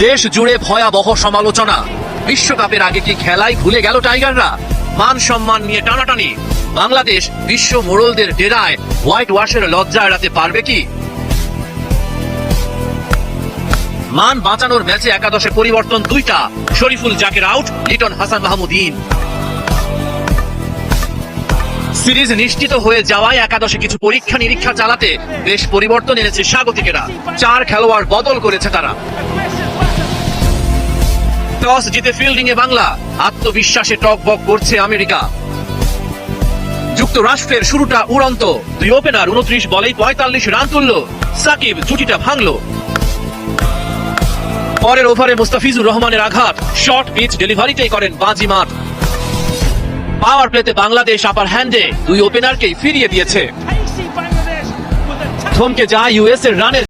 দেশ জুড়ে ভয়াবহ সমালোচনা। বিশ্বকাপের আগে কি খেলাই ভুলে গেল টাইগাররা? মান সম্মান নিয়ে টানাটানি। বাংলাদেশ বিশ্ব মোড়লদের ডেরায় হোয়াইট ওয়াশের লজ্জা এড়াতে পারবে কি? মান বাঁচানোর ম্যাচে একাদশে পরিবর্তন দুইটা। Shoriful Jaker out, Litton Hasan Mahmud in. Series নিশ্চিত হয়ে যাওয়ায় একাদশে কিছু পরীক্ষা নিরীক্ষা চালাতে বেশ পরিবর্তন এনেছে স্বাগতিকেরা। 4 খেলোয়াড় বদল করেছে তারা। টস জিতে ফিল্ডিং এ বাংলা, আত্মবিশ্বাসে টকবক করছে আমেরিকা। যুক্তরাষ্ট্রের শুরুটা উড়ন্ত। 2 ওপেনার 29 বলেই 45 রান তুলল। সাকিব জুটিটা ভাঙল। পরের ওভারে মুস্তাফিজুর রহমানের আঘাত, শর্ট পিচ ডেলিভারিতেই করেন বাজিমাত। পাওয়ার প্লেতে বাংলাদেশ আপার হ্যান্ডে 2 ওপেনারকেই ফিরিয়ে দিয়েছে। থমকে যায় ইউএস এর রানের